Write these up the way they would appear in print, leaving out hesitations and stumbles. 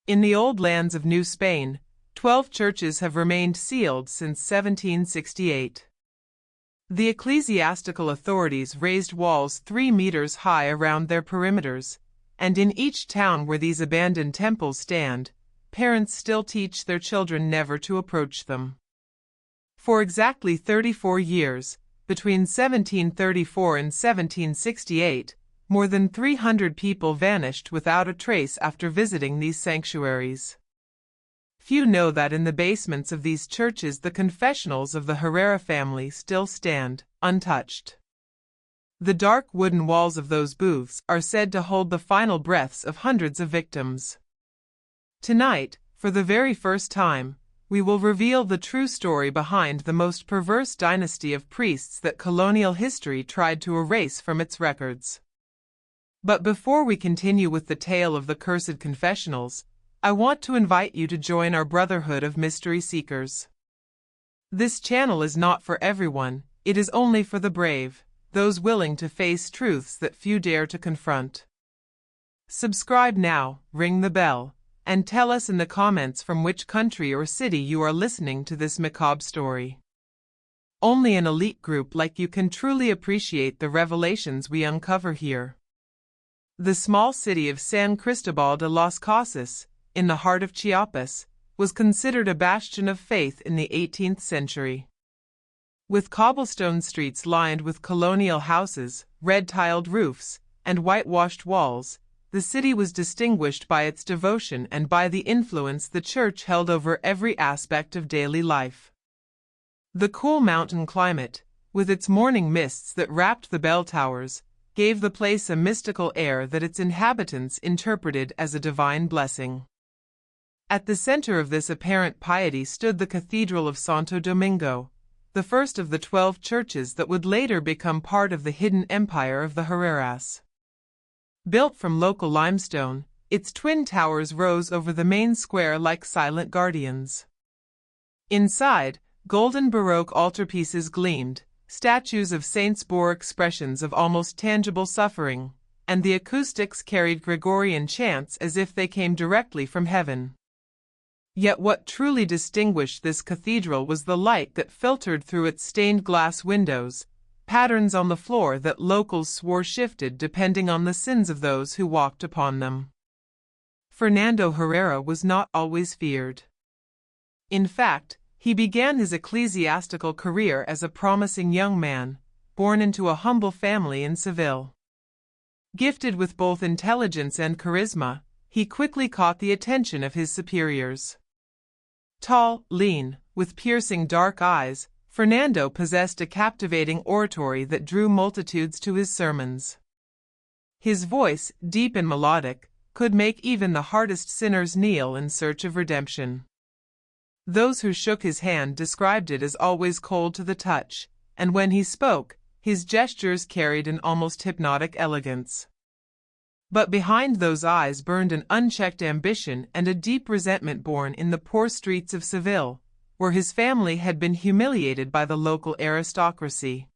In the old lands of New Spain, 12 churches have remained sealed since 1768. The ecclesiastical authorities raised walls 3 meters high around their perimeters, and in each town where these abandoned temples stand, parents still teach their children never to approach them. For exactly 34 years, between 1734 and 1768, more than 300 people vanished without a trace after visiting these sanctuaries. Few know that in the basements of these churches the confessionals of the Herrera family still stand, untouched. The dark wooden walls of those booths are said to hold the final breaths of hundreds of victims. Tonight, for the very first time, we will reveal the true story behind the most perverse dynasty of priests that colonial history tried to erase from its records. But before we continue with the tale of the cursed confessionals, I want to invite you to join our Brotherhood of Mystery Seekers. This channel is not for everyone, it is only for the brave, those willing to face truths that few dare to confront. Subscribe now, ring the bell, and tell us in the comments from which country or city you are listening to this macabre story. Only an elite group like you can truly appreciate the revelations we uncover here. The small city of San Cristobal de las Casas, in the heart of Chiapas, was considered a bastion of faith in the 18th century. With cobblestone streets lined with colonial houses, red-tiled roofs, and whitewashed walls, the city was distinguished by its devotion and by the influence the church held over every aspect of daily life. The cool mountain climate, with its morning mists that wrapped the bell towers, gave the place a mystical air that its inhabitants interpreted as a divine blessing. At the center of this apparent piety stood the Cathedral of Santo Domingo, the first of the 12 churches that would later become part of the hidden empire of the Herreras. Built from local limestone, its twin towers rose over the main square like silent guardians. Inside, golden Baroque altarpieces gleamed, statues of saints bore expressions of almost tangible suffering, and the acoustics carried Gregorian chants as if they came directly from heaven. Yet what truly distinguished this cathedral was the light that filtered through its stained glass windows, patterns on the floor that locals swore shifted depending on the sins of those who walked upon them. Fernando Herrera was not always feared. In fact, he began his ecclesiastical career as a promising young man, born into a humble family in Seville. Gifted with both intelligence and charisma, he quickly caught the attention of his superiors. Tall, lean, with piercing dark eyes, Fernando possessed a captivating oratory that drew multitudes to his sermons. His voice, deep and melodic, could make even the hardest sinners kneel in search of redemption. Those who shook his hand described it as always cold to the touch, and when he spoke, his gestures carried an almost hypnotic elegance. But behind those eyes burned an unchecked ambition and a deep resentment born in the poor streets of Seville, where his family had been humiliated by the local aristocracy.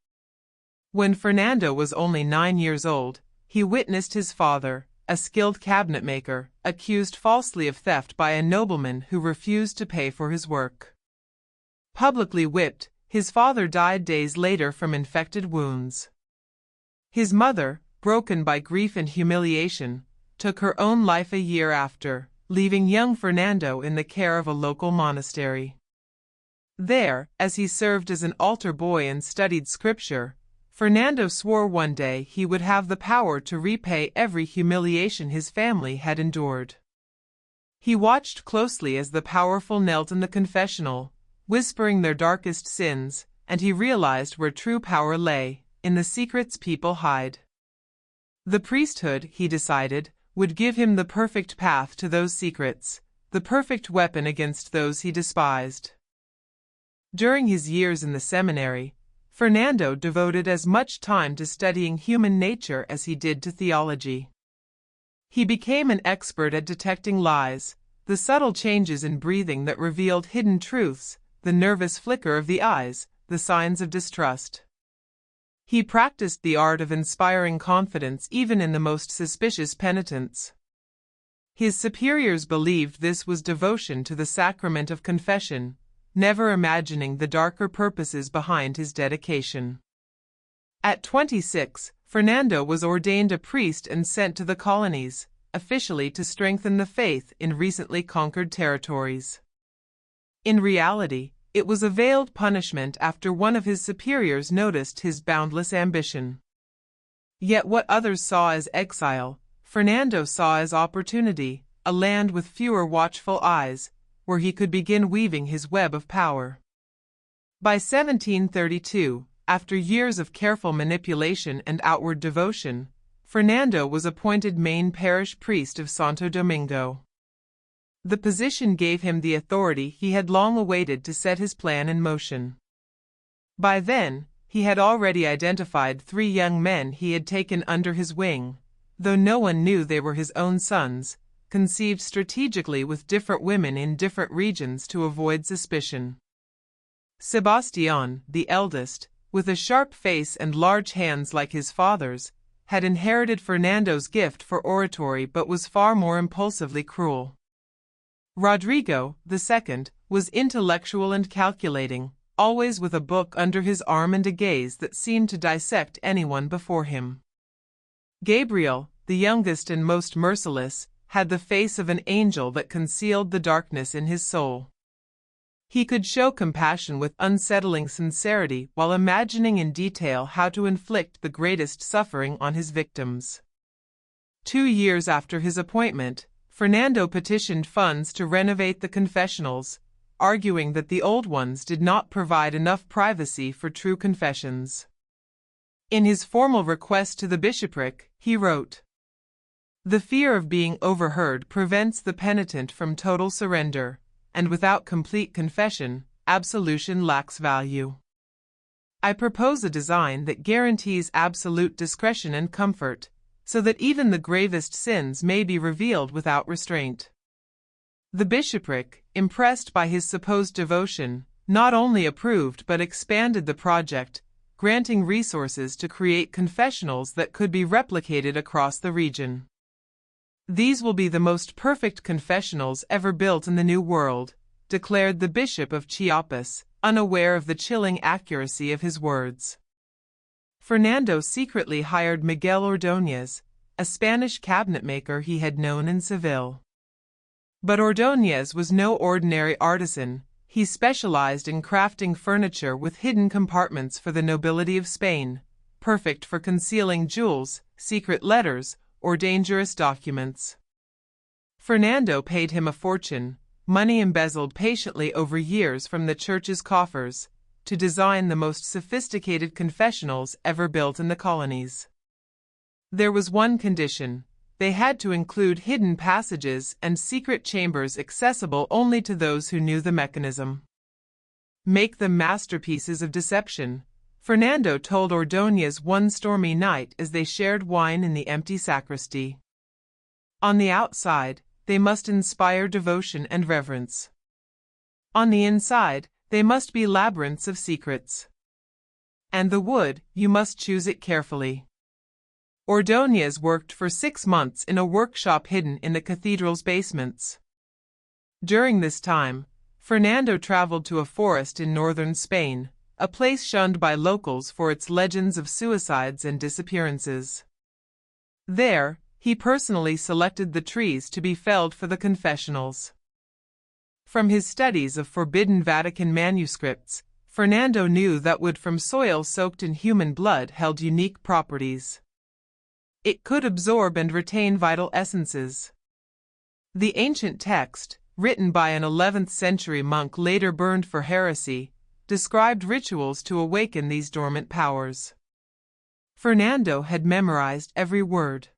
When Fernando was only 9 years old, he witnessed his father, a skilled cabinet maker, accused falsely of theft by a nobleman who refused to pay for his work. Publicly whipped, his father died days later from infected wounds. His mother, broken by grief and humiliation, took her own life a year after, leaving young Fernando in the care of a local monastery. There, as he served as an altar boy and studied scripture, Fernando swore one day he would have the power to repay every humiliation his family had endured. He watched closely as the powerful knelt in the confessional, whispering their darkest sins, and he realized where true power lay, in the secrets people hide. The priesthood, he decided, would give him the perfect path to those secrets, the perfect weapon against those he despised. During his years in the seminary, Fernando devoted as much time to studying human nature as he did to theology. He became an expert at detecting lies, the subtle changes in breathing that revealed hidden truths, the nervous flicker of the eyes, the signs of distrust. He practiced the art of inspiring confidence even in the most suspicious penitents. His superiors believed this was devotion to the sacrament of confession, never imagining the darker purposes behind his dedication. At 26, Fernando was ordained a priest and sent to the colonies, officially to strengthen the faith in recently conquered territories. In reality, it was a veiled punishment after one of his superiors noticed his boundless ambition. Yet what others saw as exile, Fernando saw as opportunity, a land with fewer watchful eyes, where he could begin weaving his web of power. By 1732, after years of careful manipulation and outward devotion, Fernando was appointed main parish priest of Santo Domingo. The position gave him the authority he had long awaited to set his plan in motion. By then, he had already identified 3 young men he had taken under his wing, though no one knew they were his own sons, conceived strategically with different women in different regions to avoid suspicion. Sebastián, the eldest, with a sharp face and large hands like his father's, had inherited Fernando's gift for oratory but was far more impulsively cruel. Rodrigo, the second, was intellectual and calculating, always with a book under his arm and a gaze that seemed to dissect anyone before him. Gabriel, the youngest and most merciless, had the face of an angel that concealed the darkness in his soul. He could show compassion with unsettling sincerity while imagining in detail how to inflict the greatest suffering on his victims. 2 years after his appointment, Fernando petitioned funds to renovate the confessionals, arguing that the old ones did not provide enough privacy for true confessions. In his formal request to the bishopric, he wrote, "The fear of being overheard prevents the penitent from total surrender, and without complete confession, absolution lacks value. I propose a design that guarantees absolute discretion and comfort, so that even the gravest sins may be revealed without restraint." The bishopric, impressed by his supposed devotion, not only approved but expanded the project, granting resources to create confessionals that could be replicated across the region. "These will be the most perfect confessionals ever built in the New World," declared the Bishop of Chiapas, unaware of the chilling accuracy of his words. Fernando secretly hired Miguel Ordóñez, a Spanish cabinetmaker he had known in Seville. But Ordóñez was no ordinary artisan. He specialized in crafting furniture with hidden compartments for the nobility of Spain, perfect for concealing jewels, secret letters, or dangerous documents. Fernando paid him a fortune, money embezzled patiently over years from the church's coffers, to design the most sophisticated confessionals ever built in the colonies. There was one condition: they had to include hidden passages and secret chambers accessible only to those who knew the mechanism. "Make them masterpieces of deception," Fernando told Ordóñez one stormy night as they shared wine in the empty sacristy. "On the outside, they must inspire devotion and reverence. On the inside, they must be labyrinths of secrets. And the wood, you must choose it carefully." Ordóñez worked for 6 months in a workshop hidden in the cathedral's basements. During this time, Fernando traveled to a forest in northern Spain, a place shunned by locals for its legends of suicides and disappearances. There, he personally selected the trees to be felled for the confessionals. From his studies of forbidden Vatican manuscripts, Fernando knew that wood from soil soaked in human blood held unique properties. It could absorb and retain vital essences. The ancient text, written by an 11th century monk later burned for heresy, described rituals to awaken these dormant powers. Fernando had memorized every word.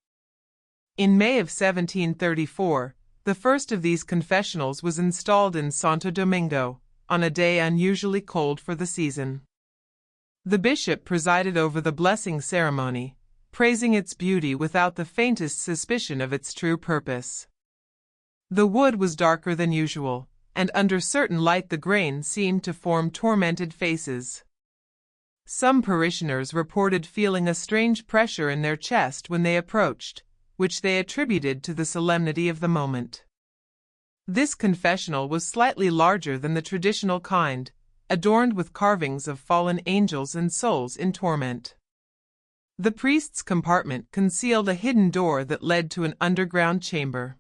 In May of 1734, the first of these confessionals was installed in Santo Domingo, on a day unusually cold for the season. The bishop presided over the blessing ceremony, praising its beauty without the faintest suspicion of its true purpose. The wood was darker than usual, and under certain light the grain seemed to form tormented faces. Some parishioners reported feeling a strange pressure in their chest when they approached, which they attributed to the solemnity of the moment. This confessional was slightly larger than the traditional kind, adorned with carvings of fallen angels and souls in torment. The priest's compartment concealed a hidden door that led to an underground chamber.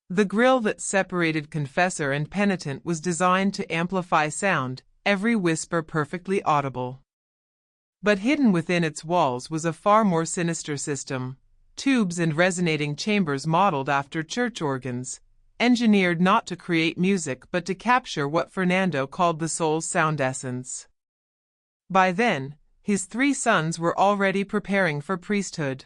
The grille that separated confessor and penitent was designed to amplify sound, every whisper perfectly audible. But hidden within its walls was a far more sinister system, tubes and resonating chambers modeled after church organs, engineered not to create music but to capture what Fernando called the soul's sound essence. By then, his 3 sons were already preparing for priesthood.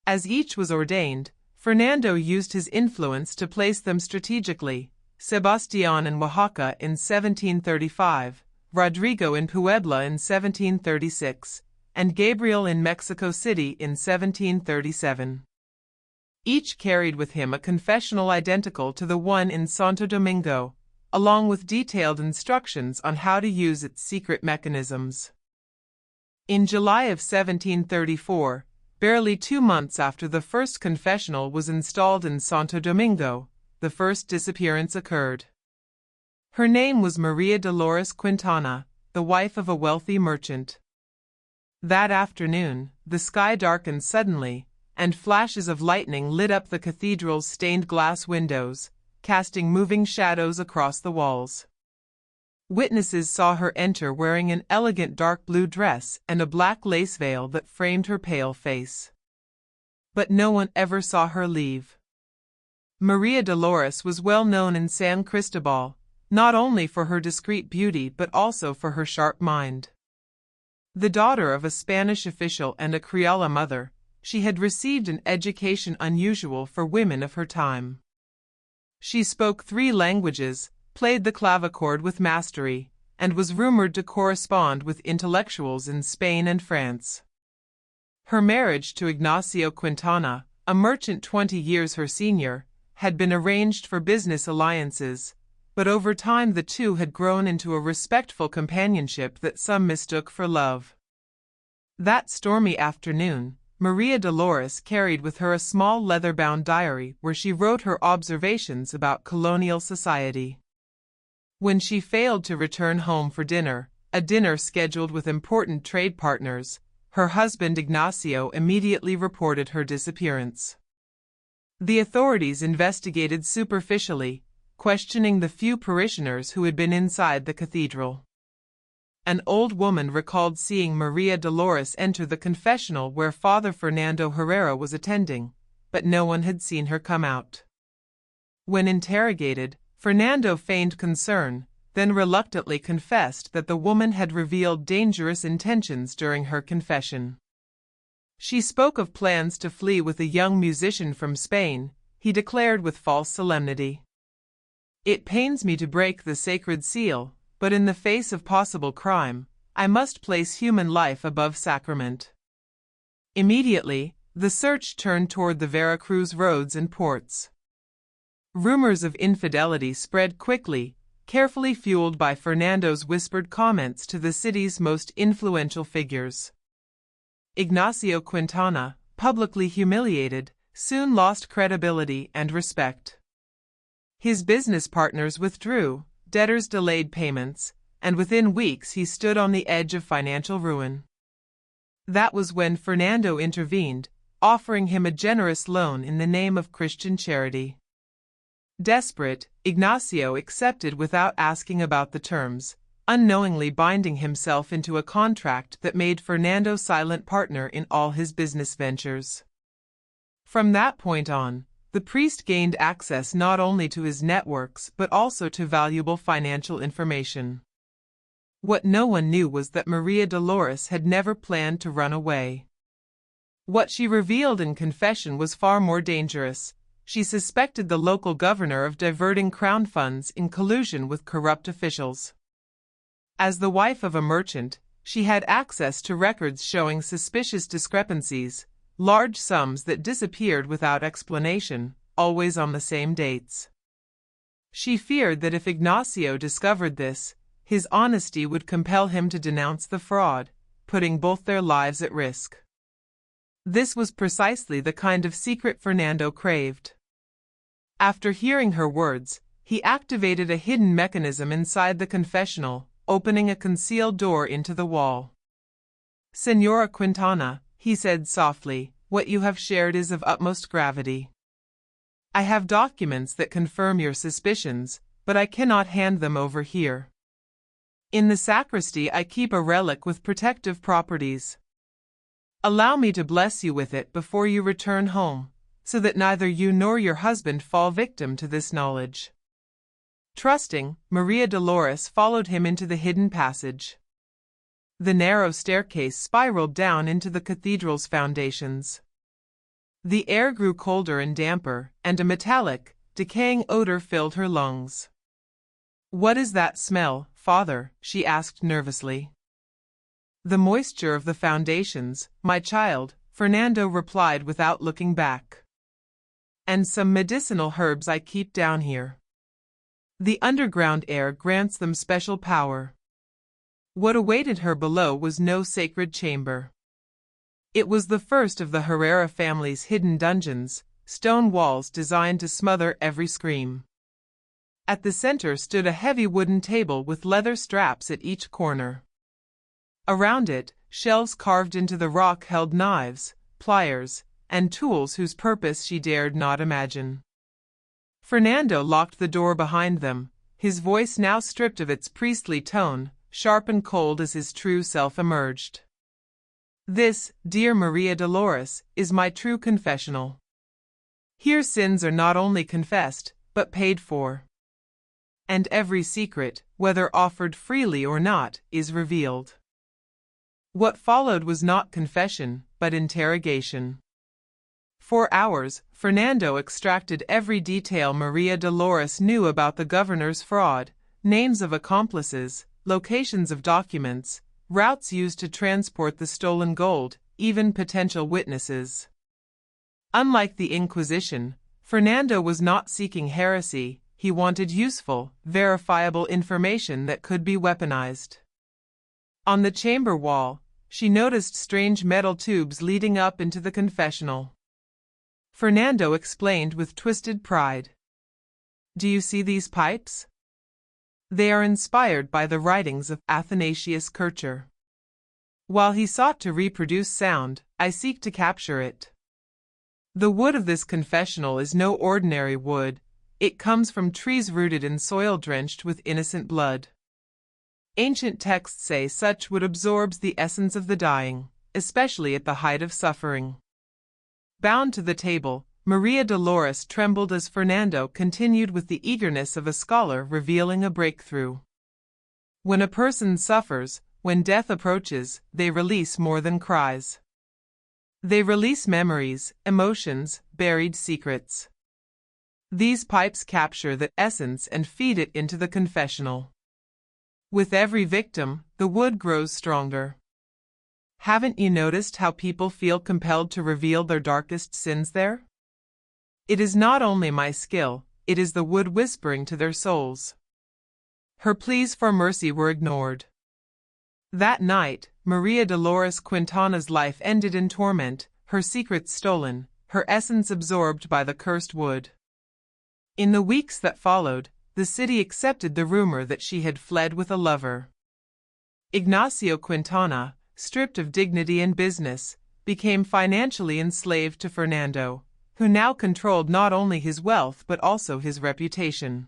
As each was ordained, Fernando used his influence to place them strategically: Sebastián in Oaxaca in 1735, Rodrigo in Puebla in 1736, and Gabriel in Mexico City in 1737. Each carried with him a confessional identical to the one in Santo Domingo, along with detailed instructions on how to use its secret mechanisms. In July of 1734, barely 2 months after the first confessional was installed in Santo Domingo, the first disappearance occurred. Her name was Maria Dolores Quintana, the wife of a wealthy merchant. That afternoon, the sky darkened suddenly, and flashes of lightning lit up the cathedral's stained glass windows, casting moving shadows across the walls. Witnesses saw her enter wearing an elegant dark blue dress and a black lace veil that framed her pale face. But no one ever saw her leave. Maria Dolores was well known in San Cristobal, not only for her discreet beauty but also for her sharp mind. The daughter of a Spanish official and a Criolla mother, she had received an education unusual for women of her time. She spoke 3 languages, played the clavichord with mastery, and was rumored to correspond with intellectuals in Spain and France. Her marriage to Ignacio Quintana, a merchant 20 years her senior, had been arranged for business alliances, but over time the two had grown into a respectful companionship that some mistook for love. That stormy afternoon, Maria Dolores carried with her a small leather-bound diary where she wrote her observations about colonial society. When she failed to return home for dinner, a dinner scheduled with important trade partners, her husband Ignacio immediately reported her disappearance. The authorities investigated superficially, questioning the few parishioners who had been inside the cathedral. An old woman recalled seeing Maria Dolores enter the confessional where Father Fernando Herrera was attending, but no one had seen her come out. When interrogated, Fernando feigned concern, then reluctantly confessed that the woman had revealed dangerous intentions during her confession. She spoke of plans to flee with a young musician from Spain, he declared with false solemnity. "It pains me to break the sacred seal, but in the face of possible crime, I must place human life above sacrament." Immediately, the search turned toward the Veracruz roads and ports. Rumors of infidelity spread quickly, carefully fueled by Fernando's whispered comments to the city's most influential figures. Ignacio Quintana, publicly humiliated, soon lost credibility and respect. His business partners withdrew, debtors delayed payments, and within weeks he stood on the edge of financial ruin. That was when Fernando intervened, offering him a generous loan in the name of Christian charity. Desperate, Ignacio accepted without asking about the terms, unknowingly binding himself into a contract that made Fernando silent partner in all his business ventures. From that point on, the priest gained access not only to his networks but also to valuable financial information. What no one knew was that Maria Dolores had never planned to run away. What she revealed in confession was far more dangerous. She suspected the local governor of diverting crown funds in collusion with corrupt officials. As the wife of a merchant, she had access to records showing suspicious discrepancies, large sums that disappeared without explanation, always on the same dates. She feared that if Ignacio discovered this, his honesty would compel him to denounce the fraud, putting both their lives at risk. This was precisely the kind of secret Fernando craved. After hearing her words, he activated a hidden mechanism inside the confessional, opening a concealed door into the wall. "Señora Quintana," he said softly, "what you have shared is of utmost gravity. I have documents that confirm your suspicions, but I cannot hand them over here. In the sacristy I keep a relic with protective properties. Allow me to bless you with it before you return home, so that neither you nor your husband fall victim to this knowledge." Trusting, Maria Dolores followed him into the hidden passage. The narrow staircase spiraled down into the cathedral's foundations. The air grew colder and damper, and a metallic, decaying odor filled her lungs. "What is that smell, Father?" she asked nervously. "The moisture of the foundations, my child," Fernando replied without looking back. "And some medicinal herbs I keep down here. The underground air grants them special power." What awaited her below was no sacred chamber. It was the first of the Herrera family's hidden dungeons, stone walls designed to smother every scream. At the center stood a heavy wooden table with leather straps at each corner. Around it, shelves carved into the rock held knives, pliers, and tools whose purpose she dared not imagine. Fernando locked the door behind them, his voice now stripped of its priestly tone, sharp and cold as his true self emerged. "This, dear Maria Dolores, is my true confessional. Here sins are not only confessed, but paid for. And every secret, whether offered freely or not, is revealed." What followed was not confession, but interrogation. For hours, Fernando extracted every detail Maria Dolores knew about the governor's fraud, names of accomplices, locations of documents, routes used to transport the stolen gold, even potential witnesses. Unlike the Inquisition, Fernando was not seeking heresy, he wanted useful, verifiable information that could be weaponized. On the chamber wall, she noticed strange metal tubes leading up into the confessional. Fernando explained with twisted pride. "Do you see these pipes? They are inspired by the writings of Athanasius Kircher. While he sought to reproduce sound, I seek to capture it. The wood of this confessional is no ordinary wood, it comes from trees rooted in soil drenched with innocent blood. Ancient texts say such wood absorbs the essence of the dying, especially at the height of suffering." Bound to the table, Maria Dolores trembled as Fernando continued with the eagerness of a scholar revealing a breakthrough. When a person suffers, when death approaches, they release more than cries. They release memories, emotions, buried secrets. These pipes capture that essence and feed it into the confessional. With every victim, the wood grows stronger. Haven't you noticed how people feel compelled to reveal their darkest sins there? It is not only my skill, it is the wood whispering to their souls. Her pleas for mercy were ignored. That night, Maria Dolores Quintana's life ended in torment, her secrets stolen, her essence absorbed by the cursed wood. In the weeks that followed, the city accepted the rumor that she had fled with a lover. Ignacio Quintana, stripped of dignity and business, became financially enslaved to Fernando, who now controlled not only his wealth but also his reputation.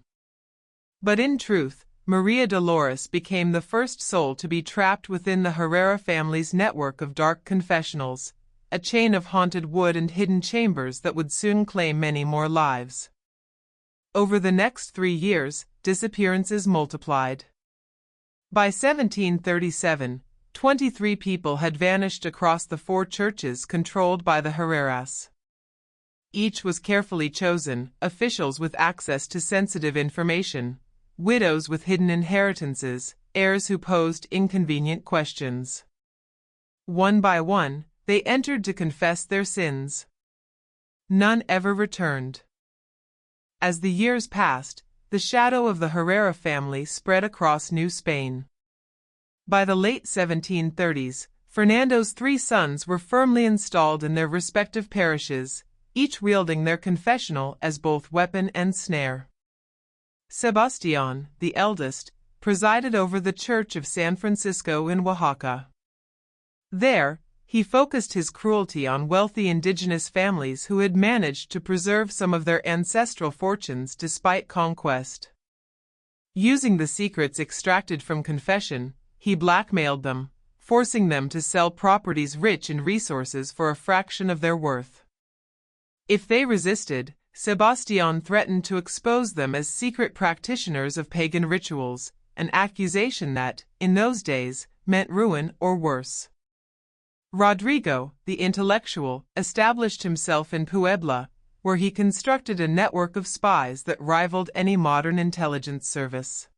But in truth, Maria Dolores became the first soul to be trapped within the Herrera family's network of dark confessionals, a chain of haunted wood and hidden chambers that would soon claim many more lives. Over the next 3 years, disappearances multiplied. By 1737, 23 people had vanished across the 4 churches controlled by the Herreras. Each was carefully chosen, officials with access to sensitive information, widows with hidden inheritances, heirs who posed inconvenient questions. One by one, they entered to confess their sins. None ever returned. As the years passed, the shadow of the Herrera family spread across New Spain. By the late 1730s, Fernando's three sons were firmly installed in their respective parishes, each wielding their confessional as both weapon and snare. Sebastián, the eldest, presided over the Church of San Francisco in Oaxaca. There, he focused his cruelty on wealthy indigenous families who had managed to preserve some of their ancestral fortunes despite conquest. Using the secrets extracted from confession, he blackmailed them, forcing them to sell properties rich in resources for a fraction of their worth. If they resisted, Sebastián threatened to expose them as secret practitioners of pagan rituals, an accusation that, in those days, meant ruin or worse. Rodrigo, the intellectual, established himself in Puebla, where he constructed a network of spies that rivaled any modern intelligence service.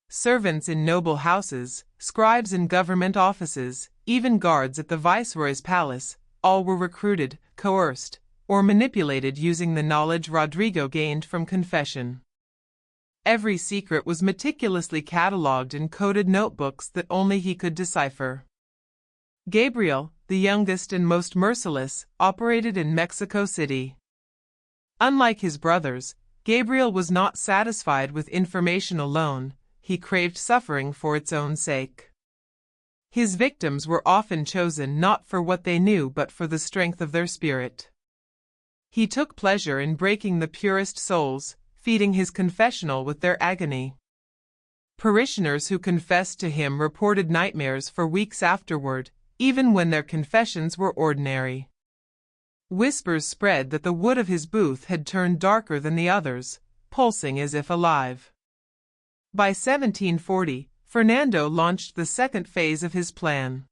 Servants in noble houses, scribes in government offices, even guards at the viceroy's palace, all were recruited, coerced, or manipulated using the knowledge Rodrigo gained from confession. Every secret was meticulously catalogued in coded notebooks that only he could decipher. Gabriel, the youngest and most merciless, operated in Mexico City. Unlike his brothers, Gabriel was not satisfied with information alone, he craved suffering for its own sake. His victims were often chosen not for what they knew but for the strength of their spirit. He took pleasure in breaking the purest souls, feeding his confessional with their agony. Parishioners who confessed to him reported nightmares for weeks afterward, even when their confessions were ordinary. Whispers spread that the wood of his booth had turned darker than the others, pulsing as if alive. By 1740, Fernando launched the second phase of his plan.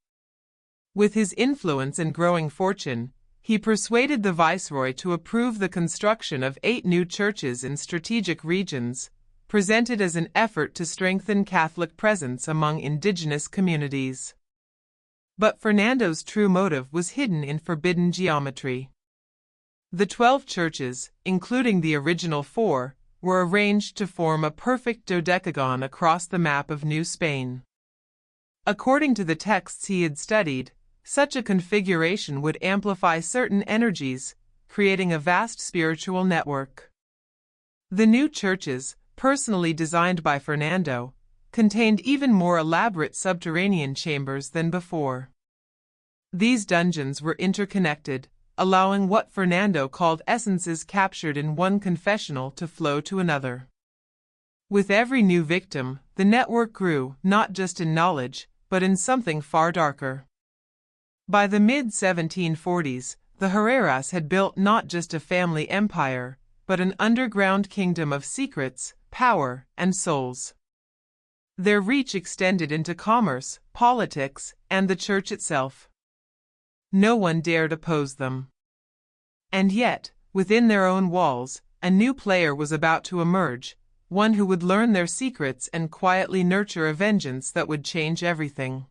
With his influence and growing fortune, he persuaded the viceroy to approve the construction of 8 new churches in strategic regions, presented as an effort to strengthen Catholic presence among indigenous communities. But Fernando's true motive was hidden in forbidden geometry. The 12 churches, including the original 4, were arranged to form a perfect dodecagon across the map of New Spain. According to the texts he had studied, such a configuration would amplify certain energies, creating a vast spiritual network. The new churches, personally designed by Fernando, contained even more elaborate subterranean chambers than before. These dungeons were interconnected, allowing what Fernando called essences captured in one confessional to flow to another. With every new victim, the network grew, not just in knowledge, but in something far darker. By the mid-1740s, the Herreras had built not just a family empire, but an underground kingdom of secrets, power, and souls. Their reach extended into commerce, politics, and the church itself. No one dared oppose them. And yet, within their own walls, a new player was about to emerge, one who would learn their secrets and quietly nurture a vengeance that would change everything.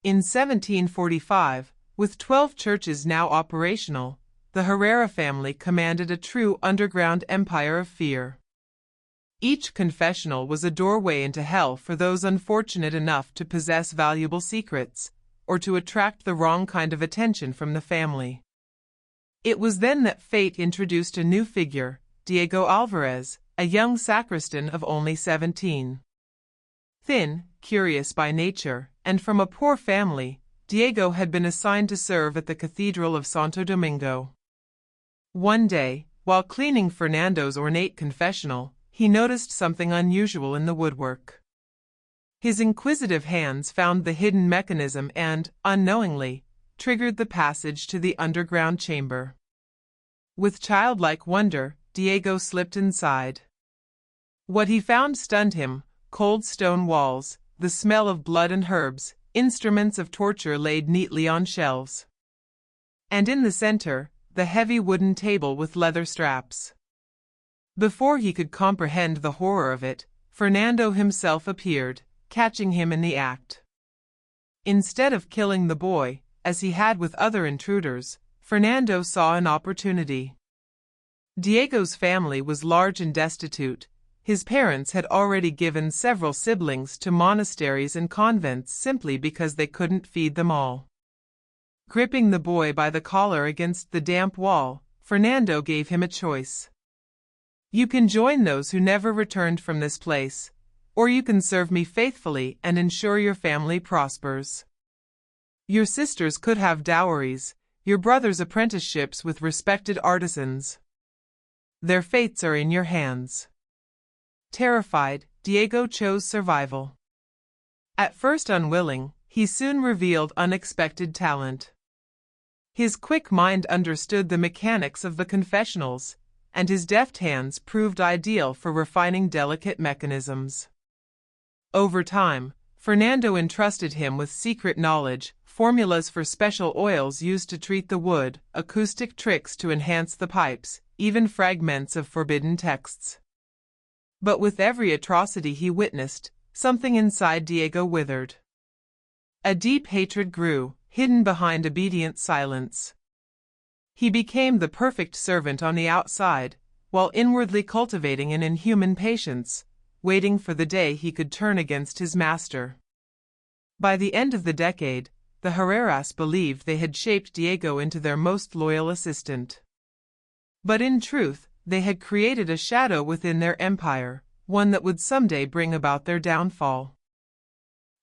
In 1745, with 12 churches now operational, the Herrera family commanded a true underground empire of fear. Each confessional was a doorway into hell for those unfortunate enough to possess valuable secrets, or to attract the wrong kind of attention from the family. It was then that fate introduced a new figure, Diego Alvarez, a young sacristan of only 17. Thin, curious by nature, and from a poor family, Diego had been assigned to serve at the Cathedral of Santo Domingo. One day, while cleaning Fernando's ornate confessional, he noticed something unusual in the woodwork. His inquisitive hands found the hidden mechanism and, unknowingly, triggered the passage to the underground chamber. With childlike wonder, Diego slipped inside. What he found stunned him: cold stone walls, the smell of blood and herbs, instruments of torture laid neatly on shelves. And in the center, the heavy wooden table with leather straps. Before he could comprehend the horror of it, Fernando himself appeared, catching him in the act. Instead of killing the boy, as he had with other intruders, Fernando saw an opportunity. Diego's family was large and destitute, His parents had already given several siblings to monasteries and convents simply because they couldn't feed them all. Gripping the boy by the collar against the damp wall, Fernando gave him a choice. You can join those who never returned from this place, or you can serve me faithfully and ensure your family prospers. Your sisters could have dowries, your brothers apprenticeships with respected artisans. Their fates are in your hands. Terrified, Diego chose survival. At first unwilling, he soon revealed unexpected talent. His quick mind understood the mechanics of the confessionals, and his deft hands proved ideal for refining delicate mechanisms. Over time, Fernando entrusted him with secret knowledge, formulas for special oils used to treat the wood, acoustic tricks to enhance the pipes, even fragments of forbidden texts. But with every atrocity he witnessed, something inside Diego withered. A deep hatred grew, hidden behind obedient silence. He became the perfect servant on the outside, while inwardly cultivating an inhuman patience, waiting for the day he could turn against his master. By the end of the decade, the Herreras believed they had shaped Diego into their most loyal assistant. But in truth, they had created a shadow within their empire, one that would someday bring about their downfall.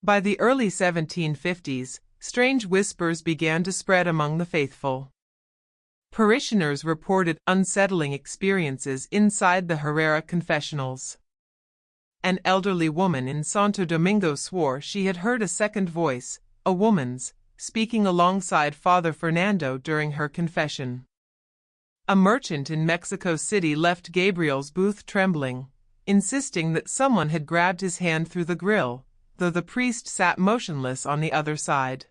By the early 1750s, strange whispers began to spread among the faithful. Parishioners reported unsettling experiences inside the Herrera confessionals. An elderly woman in Santo Domingo swore she had heard a second voice, a woman's, speaking alongside Father Fernando during her confession. A merchant in Mexico City left Gabriel's booth trembling, insisting that someone had grabbed his hand through the grill, though the priest sat motionless on the other side.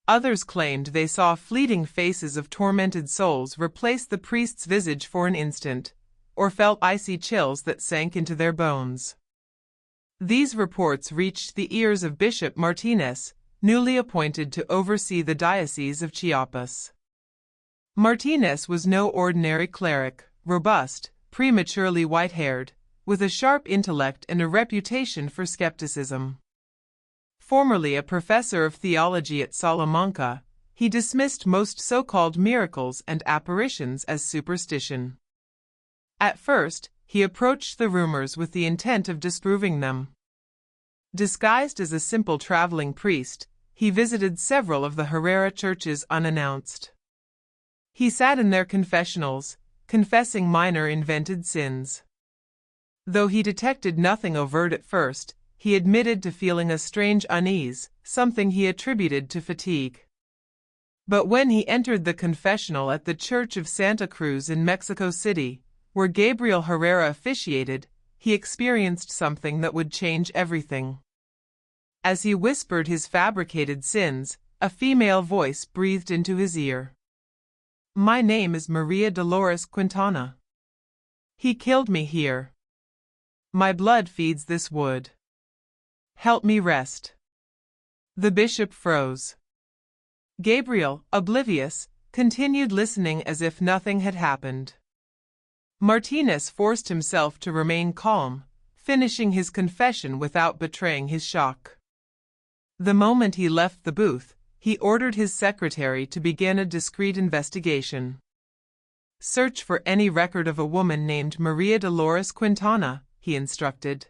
Others claimed they saw fleeting faces of tormented souls replace the priest's visage for an instant, or felt icy chills that sank into their bones. These reports reached the ears of Bishop Martinez, newly appointed to oversee the Diocese of Chiapas. Martinez was no ordinary cleric, robust, prematurely white-haired, with a sharp intellect and a reputation for skepticism. Formerly a professor of theology at Salamanca, he dismissed most so-called miracles and apparitions as superstition. At first, he approached the rumors with the intent of disproving them. Disguised as a simple traveling priest, he visited several of the Herrera churches unannounced. He sat in their confessionals, confessing minor invented sins. Though he detected nothing overt at first, he admitted to feeling a strange unease, something he attributed to fatigue. But when he entered the confessional at the Church of Santa Cruz in Mexico City, where Gabriel Herrera officiated, he experienced something that would change everything. As he whispered his fabricated sins, a female voice breathed into his ear. "My name is Maria Dolores Quintana. He killed me here. My blood feeds this wood. Help me rest." The bishop froze. Gabriel, oblivious, continued listening as if nothing had happened. Martinez forced himself to remain calm, finishing his confession without betraying his shock. The moment he left the booth, he ordered his secretary to begin a discreet investigation. "Search for any record of a woman named Maria Dolores Quintana," he instructed.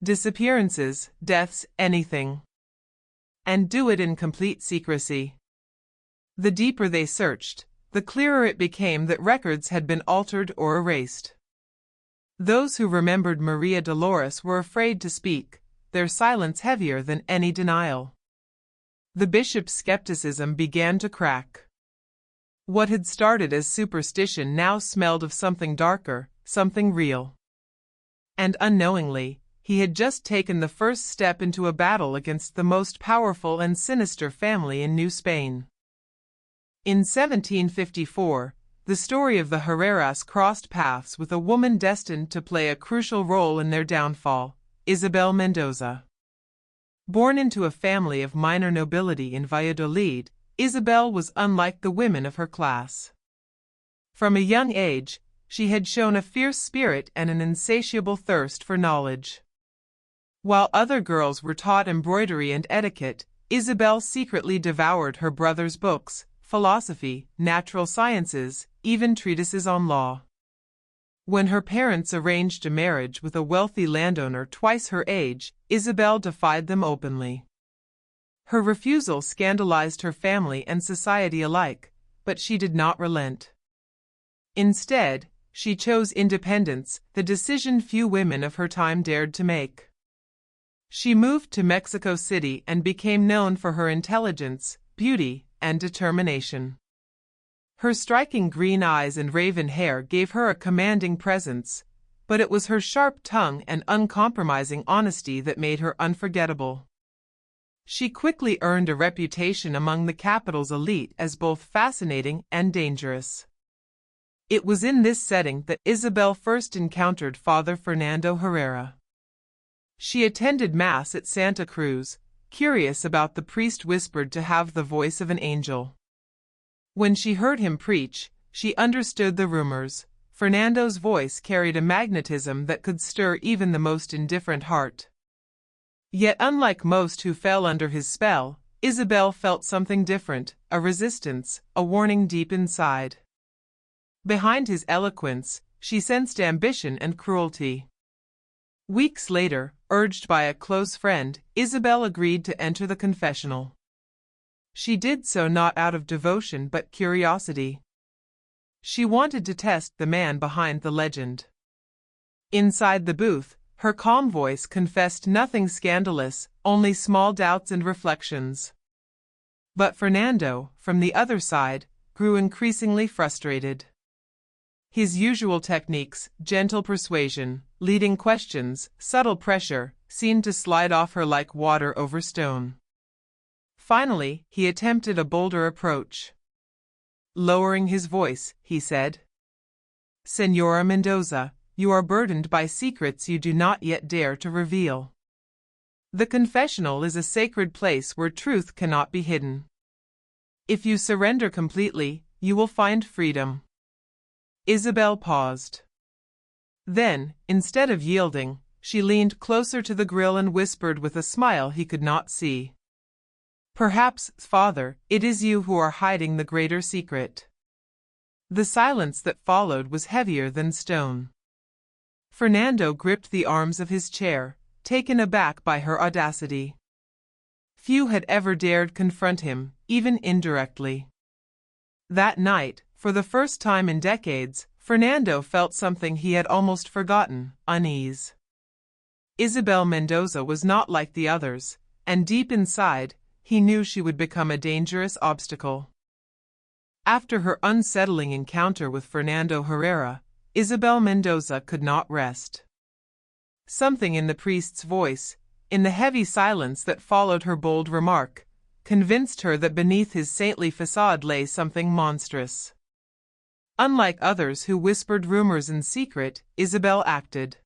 "Disappearances, deaths, anything. And do it in complete secrecy." The deeper they searched, the clearer it became that records had been altered or erased. Those who remembered Maria Dolores were afraid to speak, their silence heavier than any denial. The bishop's skepticism began to crack. What had started as superstition now smelled of something darker, something real. And unknowingly, he had just taken the first step into a battle against the most powerful and sinister family in New Spain. In 1754, the story of the Herreras crossed paths with a woman destined to play a crucial role in their downfall, Isabel Mendoza. Born into a family of minor nobility in Valladolid, Isabel was unlike the women of her class. From a young age, she had shown a fierce spirit and an insatiable thirst for knowledge. While other girls were taught embroidery and etiquette, Isabel secretly devoured her brother's books, philosophy, natural sciences, even treatises on law. When her parents arranged a marriage with a wealthy landowner twice her age, Isabel defied them openly. Her refusal scandalized her family and society alike, but she did not relent. Instead, she chose independence, the decision few women of her time dared to make. She moved to Mexico City and became known for her intelligence, beauty, and determination. Her striking green eyes and raven hair gave her a commanding presence, but it was her sharp tongue and uncompromising honesty that made her unforgettable. She quickly earned a reputation among the capital's elite as both fascinating and dangerous. It was in this setting that Isabel first encountered Father Fernando Herrera. She attended Mass at Santa Cruz, curious about the priest whispered to have the voice of an angel. When she heard him preach, she understood the rumors. Fernando's voice carried a magnetism that could stir even the most indifferent heart. Yet unlike most who fell under his spell, Isabel felt something different, a resistance, a warning deep inside. Behind his eloquence, she sensed ambition and cruelty. Weeks later, urged by a close friend, Isabel agreed to enter the confessional. She did so not out of devotion but curiosity. She wanted to test the man behind the legend. Inside the booth, her calm voice confessed nothing scandalous, only small doubts and reflections. But Fernando, from the other side, grew increasingly frustrated. His usual techniques, gentle persuasion, leading questions, subtle pressure, seemed to slide off her like water over stone. Finally, he attempted a bolder approach. Lowering his voice, he said, "Señora Mendoza, you are burdened by secrets you do not yet dare to reveal. The confessional is a sacred place where truth cannot be hidden. If you surrender completely, you will find freedom." Isabel paused. Then, instead of yielding, she leaned closer to the grill and whispered with a smile he could not see, "Perhaps, Father, it is you who are hiding the greater secret." The silence that followed was heavier than stone. Fernando gripped the arms of his chair, taken aback by her audacity. Few had ever dared confront him, even indirectly. That night, for the first time in decades, Fernando felt something he had almost forgotten, unease. Isabel Mendoza was not like the others, and deep inside, he knew she would become a dangerous obstacle. After her unsettling encounter with Fernando Herrera, Isabel Mendoza could not rest. Something in the priest's voice, in the heavy silence that followed her bold remark, convinced her that beneath his saintly facade lay something monstrous. Unlike others who whispered rumors in secret, Isabel acted.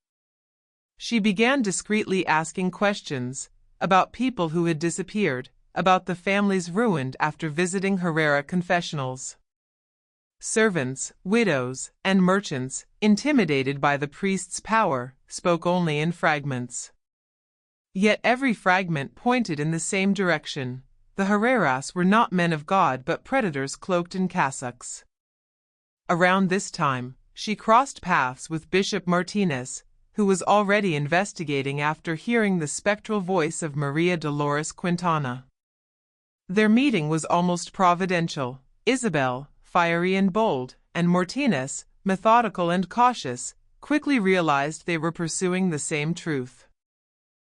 She began discreetly asking questions about people who had disappeared, about the families ruined after visiting Herrera confessionals. Servants, widows, and merchants, intimidated by the priest's power, spoke only in fragments. Yet every fragment pointed in the same direction. The Herreras were not men of God but predators cloaked in cassocks. Around this time, she crossed paths with Bishop Martinez, who was already investigating after hearing the spectral voice of Maria Dolores Quintana. Their meeting was almost providential. Isabel, fiery and bold, and Martinez, methodical and cautious, quickly realized they were pursuing the same truth.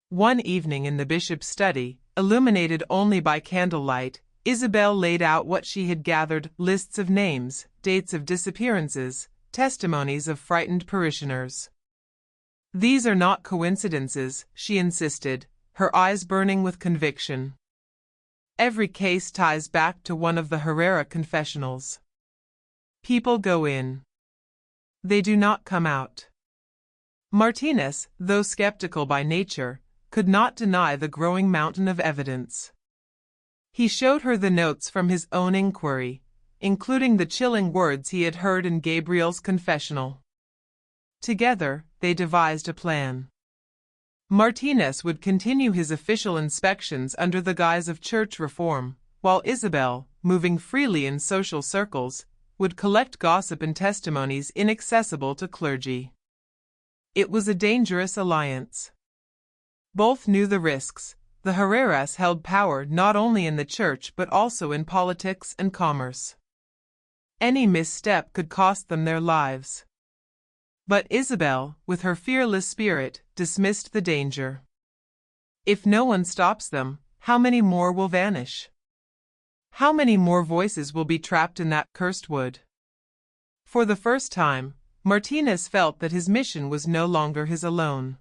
One evening in the bishop's study, illuminated only by candlelight, Isabel laid out what she had gathered: lists of names, dates of disappearances, testimonies of frightened parishioners. "These are not coincidences," she insisted, her eyes burning with conviction. "Every case ties back to one of the Herrera confessionals. People go in. They do not come out." Martinez, though skeptical by nature, could not deny the growing mountain of evidence. He showed her the notes from his own inquiry, including the chilling words he had heard in Gabriel's confessional. Together, they devised a plan. Martinez would continue his official inspections under the guise of church reform, while Isabel, moving freely in social circles, would collect gossip and testimonies inaccessible to clergy. It was a dangerous alliance. Both knew the risks. The Herreras held power not only in the church but also in politics and commerce. Any misstep could cost them their lives. But Isabel, with her fearless spirit, dismissed the danger. If no one stops them, how many more will vanish? How many more voices will be trapped in that cursed wood? For the first time, Martinez felt that his mission was no longer his alone.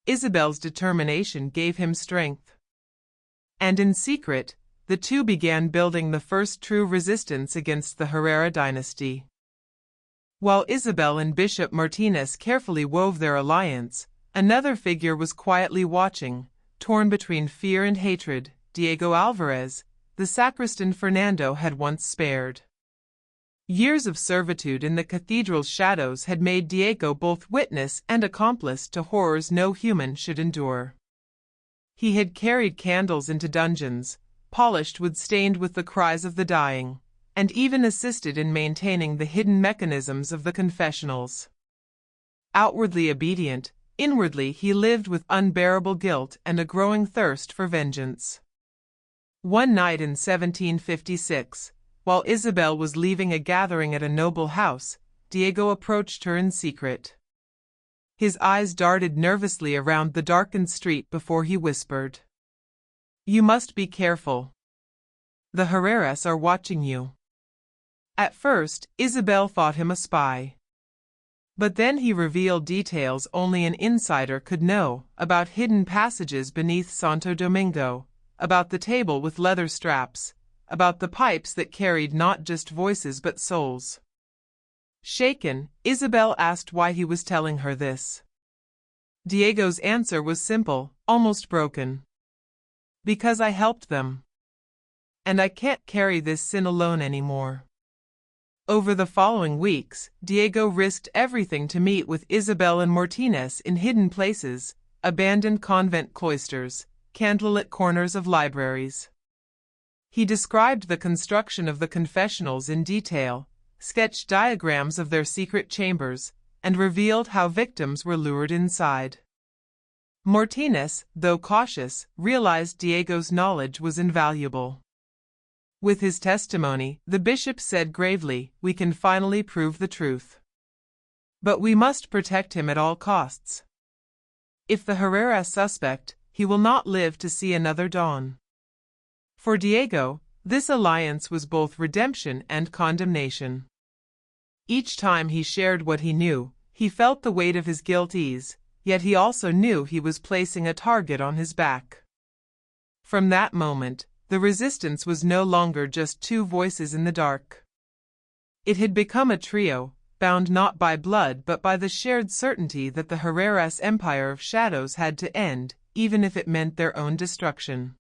Isabel's determination gave him strength. And in secret, the two began building the first true resistance against the Herrera dynasty. While Isabel and Bishop Martinez carefully wove their alliance, another figure was quietly watching, torn between fear and hatred: Diego Alvarez, the sacristan Fernando had once spared. Years of servitude in the cathedral's shadows had made Diego both witness and accomplice to horrors no human should endure. He had carried candles into dungeons, polished wood stained with the cries of the dying, and even assisted in maintaining the hidden mechanisms of the confessionals. Outwardly obedient, inwardly he lived with unbearable guilt and a growing thirst for vengeance. One night in 1756, while Isabel was leaving a gathering at a noble house, Diego approached her in secret. His eyes darted nervously around the darkened street before he whispered, "You must be careful. The Herreras are watching you." At first, Isabel thought him a spy. But then he revealed details only an insider could know, about hidden passages beneath Santo Domingo, about the table with leather straps, about the pipes that carried not just voices but souls. Shaken, Isabel asked why he was telling her this. Diego's answer was simple, almost broken. "Because I helped them. And I can't carry this sin alone anymore." Over the following weeks, Diego risked everything to meet with Isabel and Martinez in hidden places, abandoned convent cloisters, candlelit corners of libraries. He described the construction of the confessionals in detail, sketched diagrams of their secret chambers, and revealed how victims were lured inside. Martinez, though cautious, realized Diego's knowledge was invaluable. With his testimony, the bishop said gravely, "We can finally prove the truth. But we must protect him at all costs. If the Herrera suspect, he will not live to see another dawn." For Diego, this alliance was both redemption and condemnation. Each time he shared what he knew, he felt the weight of his guilt ease, yet he also knew he was placing a target on his back. From that moment, the resistance was no longer just two voices in the dark. It had become a trio, bound not by blood but by the shared certainty that the Herreras' empire of shadows had to end, even if it meant their own destruction.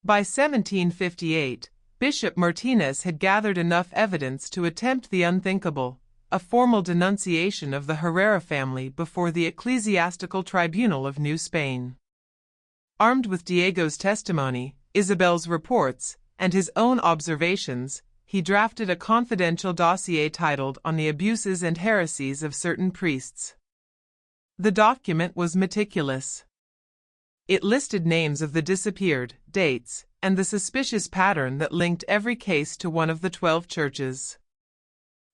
By 1758, Bishop Martinez had gathered enough evidence to attempt the unthinkable, a formal denunciation of the Herrera family before the ecclesiastical tribunal of New Spain. Armed with Diego's testimony, Isabel's reports, and his own observations, he drafted a confidential dossier titled "On the Abuses and Heresies of Certain Priests." The document was meticulous. It listed names of the disappeared, dates, and the suspicious pattern that linked every case to one of the 12 churches.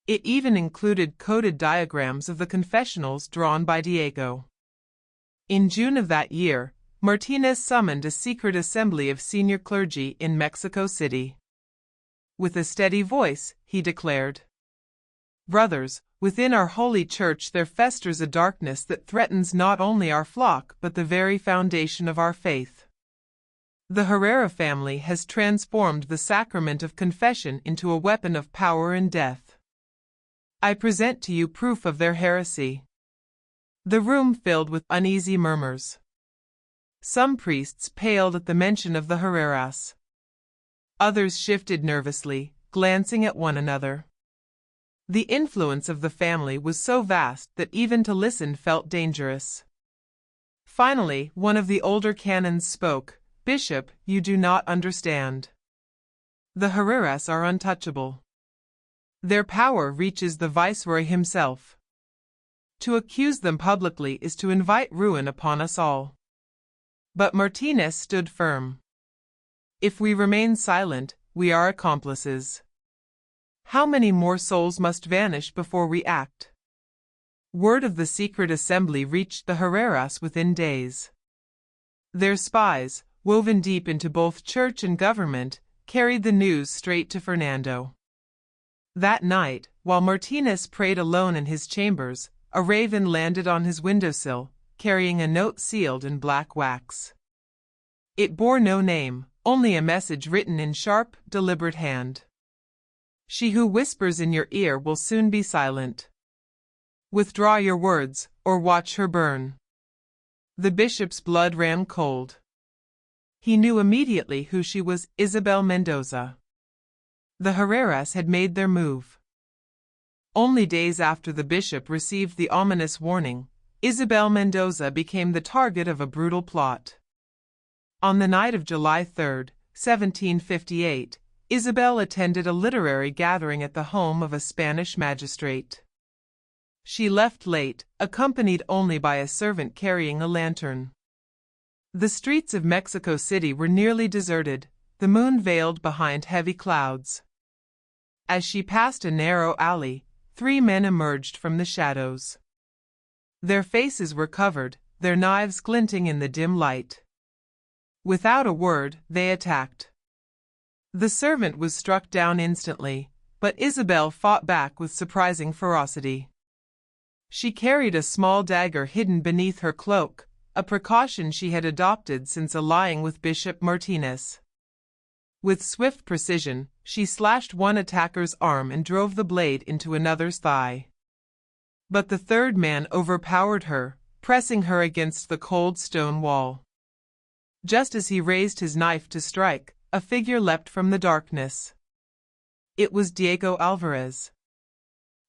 It even included coded diagrams of the confessionals drawn by Diego. In June of that year, Martinez summoned a secret assembly of senior clergy in Mexico City. With a steady voice, he declared, "Brothers, within our holy church there festers a darkness that threatens not only our flock but the very foundation of our faith. The Herrera family has transformed the sacrament of confession into a weapon of power and death. I present to you proof of their heresy." The room filled with uneasy murmurs. Some priests paled at the mention of the Herreras. Others shifted nervously, glancing at one another. The influence of the family was so vast that even to listen felt dangerous. Finally, one of the older canons spoke. "Bishop, you do not understand. The Herreras are untouchable. Their power reaches the viceroy himself. To accuse them publicly is to invite ruin upon us all." But Martinez stood firm. "If we remain silent, we are accomplices. How many more souls must vanish before we act?" Word of the secret assembly reached the Herreras within days. Their spies, woven deep into both church and government, carried the news straight to Fernando. That night, while Martinez prayed alone in his chambers, a raven landed on his windowsill, carrying a note sealed in black wax. It bore no name, only a message written in sharp, deliberate hand. "She who whispers in your ear will soon be silent. Withdraw your words, or watch her burn." The bishop's blood ran cold. He knew immediately who she was, Isabel Mendoza. The Herreras had made their move. Only days after the bishop received the ominous warning, Isabel Mendoza became the target of a brutal plot. On the night of July 3, 1758, Isabel attended a literary gathering at the home of a Spanish magistrate. She left late, accompanied only by a servant carrying a lantern. The streets of Mexico City were nearly deserted, the moon veiled behind heavy clouds. As she passed a narrow alley, 3 men emerged from the shadows. Their faces were covered, their knives glinting in the dim light. Without a word, they attacked. The servant was struck down instantly, but Isabel fought back with surprising ferocity. She carried a small dagger hidden beneath her cloak, a precaution she had adopted since allying with Bishop Martinez. With swift precision, she slashed one attacker's arm and drove the blade into another's thigh. But the third man overpowered her, pressing her against the cold stone wall. Just as he raised his knife to strike, a figure leapt from the darkness. It was Diego Alvarez.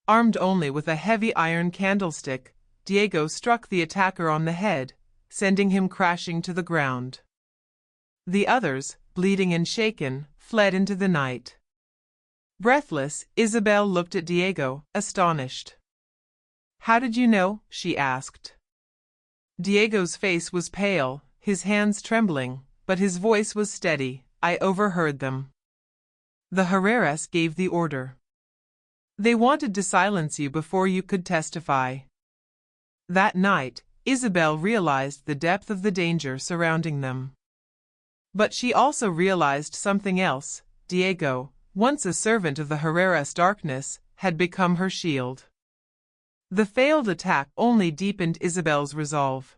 Armed only with a heavy iron candlestick, Diego struck the attacker on the head, sending him crashing to the ground. The others, bleeding and shaken, fled into the night. Breathless, Isabel looked at Diego, astonished. "How did you know?" she asked. Diego's face was pale, his hands trembling, but his voice was steady. "I overheard them. The Herreras gave the order. They wanted to silence you before you could testify." That night, Isabel realized the depth of the danger surrounding them. But she also realized something else. Diego, once a servant of the Herreras' darkness, had become her shield. The failed attack only deepened Isabel's resolve.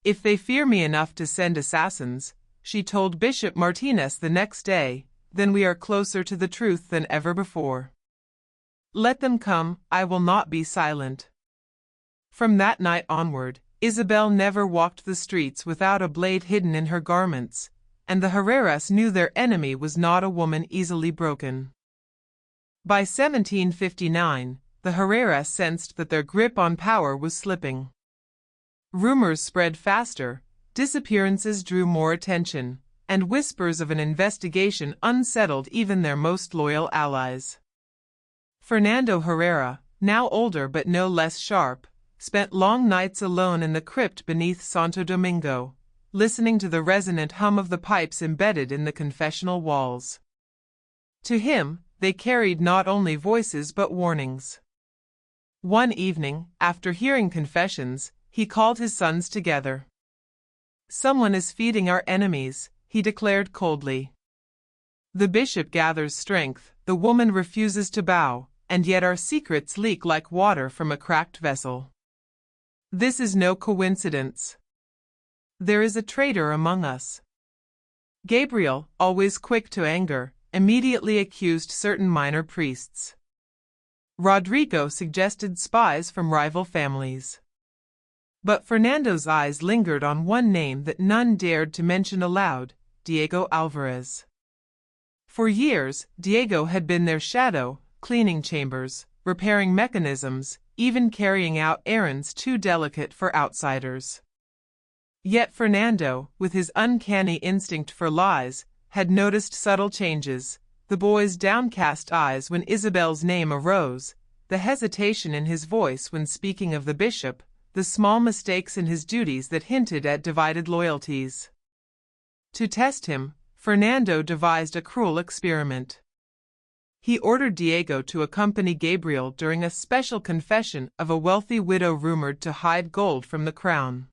"If they fear me enough to send assassins," she told Bishop Martinez the next day, "then we are closer to the truth than ever before. Let them come, I will not be silent." From that night onward, Isabel never walked the streets without a blade hidden in her garments, and the Herreras knew their enemy was not a woman easily broken. By 1759, the Herreras sensed that their grip on power was slipping. Rumors spread faster, disappearances drew more attention, and whispers of an investigation unsettled even their most loyal allies. Fernando Herrera, now older but no less sharp, spent long nights alone in the crypt beneath Santo Domingo, listening to the resonant hum of the pipes embedded in the confessional walls. To him, they carried not only voices but warnings. One evening, after hearing confessions, he called his sons together. "Someone is feeding our enemies," he declared coldly. "The bishop gathers strength, the woman refuses to bow, and yet our secrets leak like water from a cracked vessel. This is no coincidence. There is a traitor among us." Gabriel, always quick to anger, immediately accused certain minor priests. Rodrigo suggested spies from rival families. But Fernando's eyes lingered on one name that none dared to mention aloud: Diego Alvarez. For years, Diego had been their shadow, cleaning chambers, repairing mechanisms, even carrying out errands too delicate for outsiders. Yet Fernando, with his uncanny instinct for lies, had noticed subtle changes: the boy's downcast eyes when Isabel's name arose, the hesitation in his voice when speaking of the bishop, the small mistakes in his duties that hinted at divided loyalties. To test him, Fernando devised a cruel experiment. He ordered Diego to accompany Gabriel during a special confession of a wealthy widow rumored to hide gold from the crown.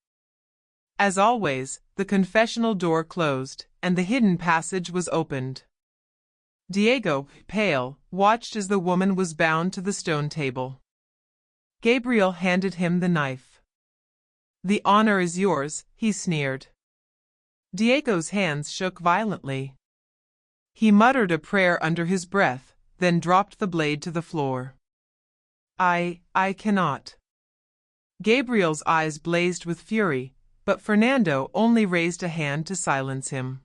As always, the confessional door closed, and the hidden passage was opened. Diego, pale, watched as the woman was bound to the stone table. Gabriel handed him the knife. "The honor is yours," he sneered. Diego's hands shook violently. He muttered a prayer under his breath, then dropped the blade to the floor. I cannot." Gabriel's eyes blazed with fury, but Fernando only raised a hand to silence him.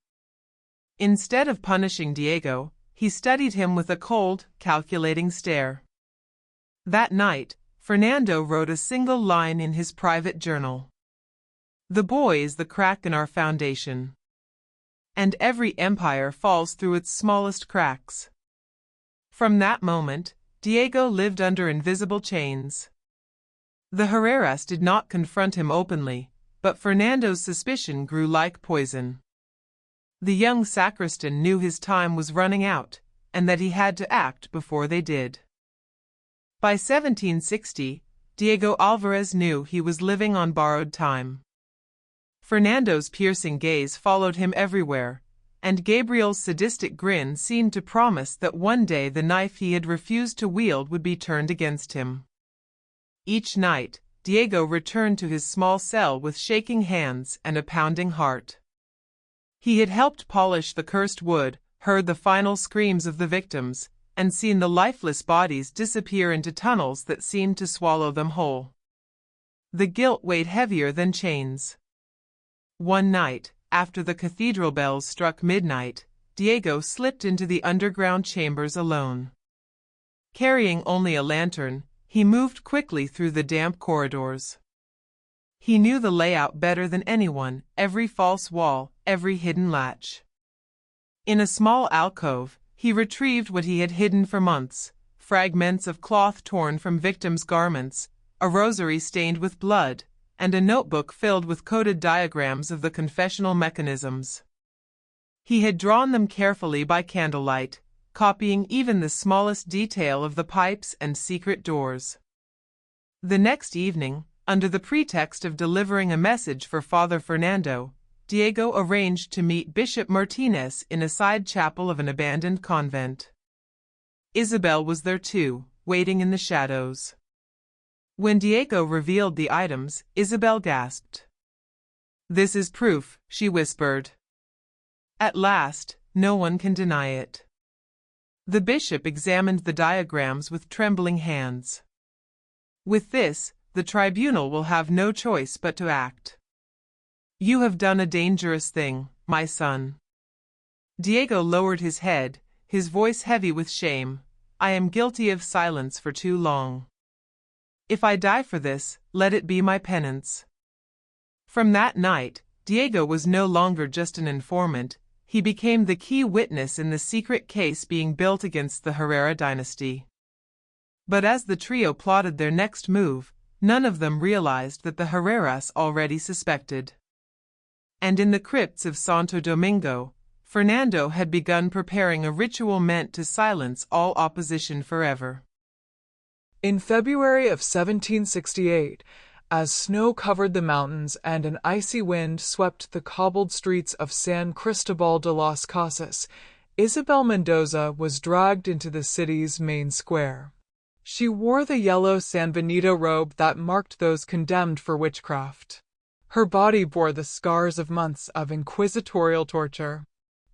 Instead of punishing Diego, he studied him with a cold, calculating stare. That night, Fernando wrote a single line in his private journal. "The boy is the crack in our foundation. And every empire falls through its smallest cracks." From that moment, Diego lived under invisible chains. The Herreras did not confront him openly, but Fernando's suspicion grew like poison. The young sacristan knew his time was running out, and that he had to act before they did. By 1760, Diego Alvarez knew he was living on borrowed time. Fernando's piercing gaze followed him everywhere, and Gabriel's sadistic grin seemed to promise that one day the knife he had refused to wield would be turned against him. Each night, Diego returned to his small cell with shaking hands and a pounding heart. He had helped polish the cursed wood, heard the final screams of the victims, and seen the lifeless bodies disappear into tunnels that seemed to swallow them whole. The guilt weighed heavier than chains. One night, after the cathedral bells struck midnight, Diego slipped into the underground chambers alone. Carrying only a lantern, he moved quickly through the damp corridors. He knew the layout better than anyone, every false wall, every hidden latch. In a small alcove, he retrieved what he had hidden for months: fragments of cloth torn from victims' garments, a rosary stained with blood, and a notebook filled with coded diagrams of the confessional mechanisms. He had drawn them carefully by candlelight, copying even the smallest detail of the pipes and secret doors. The next evening, under the pretext of delivering a message for Father Fernando, Diego arranged to meet Bishop Martinez in a side chapel of an abandoned convent. Isabel was there too, waiting in the shadows. When Diego revealed the items, Isabel gasped. "This is proof," she whispered. "At last, no one can deny it." The bishop examined the diagrams with trembling hands. "With this, the tribunal will have no choice but to act. You have done a dangerous thing, my son." Diego lowered his head, his voice heavy with shame. "I am guilty of silence for too long. If I die for this, let it be my penance." From that night, Diego was no longer just an informant, he became the key witness in the secret case being built against the Herrera dynasty. But as the trio plotted their next move, none of them realized that the Herreras already suspected. And in the crypts of Santo Domingo, Fernando had begun preparing a ritual meant to silence all opposition forever. In February of 1768, as snow covered the mountains and an icy wind swept the cobbled streets of San Cristobal de las Casas, Isabel Mendoza was dragged into the city's main square. She wore the yellow San Benito robe that marked those condemned for witchcraft. Her body bore the scars of months of inquisitorial torture.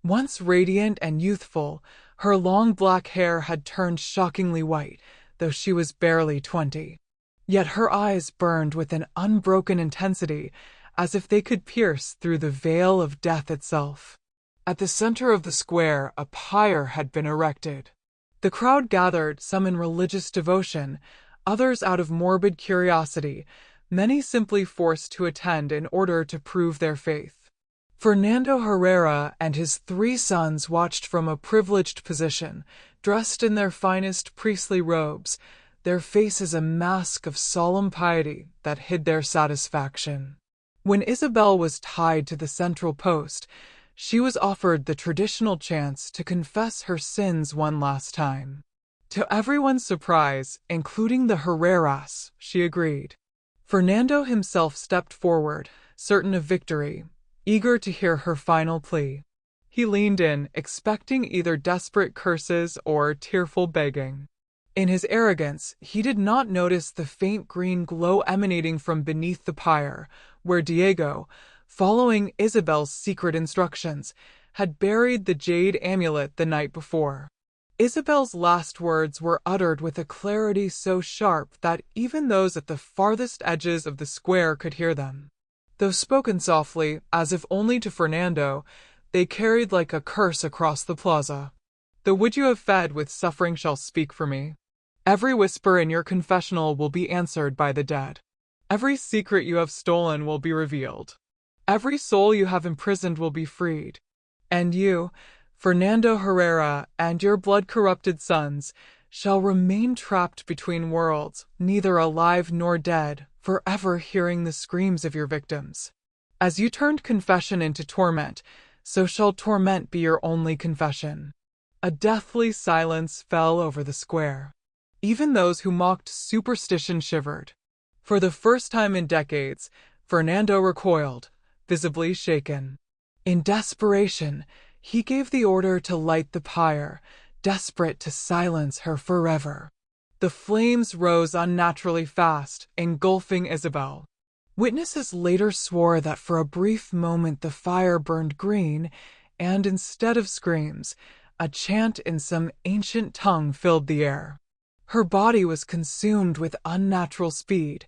Once radiant and youthful, her long black hair had turned shockingly white, though she was barely 20. Yet her eyes burned with an unbroken intensity, as if they could pierce through the veil of death itself. At the center of the square, a pyre had been erected. The crowd gathered, some in religious devotion, others out of morbid curiosity, many simply forced to attend in order to prove their faith. Fernando Herrera and his 3 sons watched from a privileged position, dressed in their finest priestly robes, their faces a mask of solemn piety that hid their satisfaction. When Isabel was tied to the central post, she was offered the traditional chance to confess her sins one last time. To everyone's surprise, including the Herreras, she agreed. Fernando himself stepped forward, certain of victory, eager to hear her final plea. He leaned in, expecting either desperate curses or tearful begging. In his arrogance, he did not notice the faint green glow emanating from beneath the pyre, where Diego, following Isabel's secret instructions, had buried the jade amulet the night before. Isabel's last words were uttered with a clarity so sharp that even those at the farthest edges of the square could hear them. Though spoken softly, as if only to Fernando, they carried like a curse across the plaza. "The wood you have fed with suffering shall speak for me. Every whisper in your confessional will be answered by the dead. Every secret you have stolen will be revealed. Every soul you have imprisoned will be freed. And you, Fernando Herrera, and your blood-corrupted sons, shall remain trapped between worlds, neither alive nor dead, forever hearing the screams of your victims. As you turned confession into torment, so shall torment be your only confession." A deathly silence fell over the square. Even those who mocked superstition shivered. For the first time in decades, Fernando recoiled, visibly shaken. In desperation, he gave the order to light the pyre, desperate to silence her forever. The flames rose unnaturally fast, engulfing Isabel. Witnesses later swore that for a brief moment the fire burned green, and instead of screams, a chant in some ancient tongue filled the air. Her body was consumed with unnatural speed,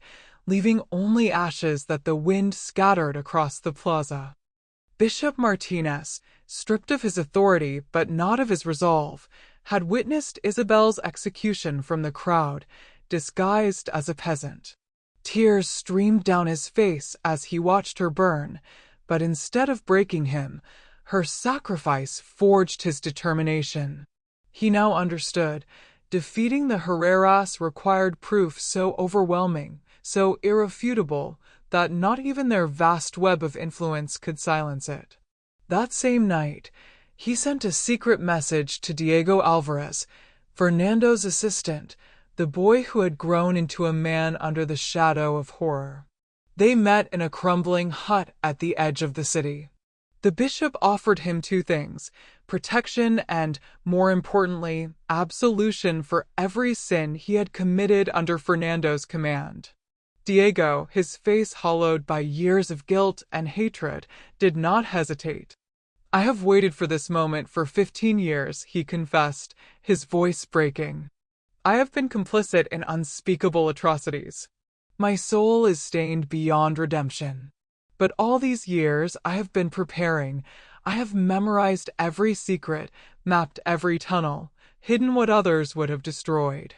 leaving only ashes that the wind scattered across the plaza. Bishop Martinez, stripped of his authority but not of his resolve, had witnessed Isabel's execution from the crowd, disguised as a peasant. Tears streamed down his face as he watched her burn, but instead of breaking him, her sacrifice forged his determination. He now understood. Defeating the Herreras required proof so overwhelming, so irrefutable, that not even their vast web of influence could silence it. That same night, he sent a secret message to Diego Alvarez, Fernando's assistant, the boy who had grown into a man under the shadow of horror. They met in a crumbling hut at the edge of the city. The bishop offered him 2 things: protection and, more importantly, absolution for every sin he had committed under Fernando's command. Diego, his face hollowed by years of guilt and hatred, did not hesitate. "I have waited for this moment for 15 years, he confessed, his voice breaking. "I have been complicit in unspeakable atrocities. My soul is stained beyond redemption. But all these years I have been preparing. I have memorized every secret, mapped every tunnel, hidden what others would have destroyed.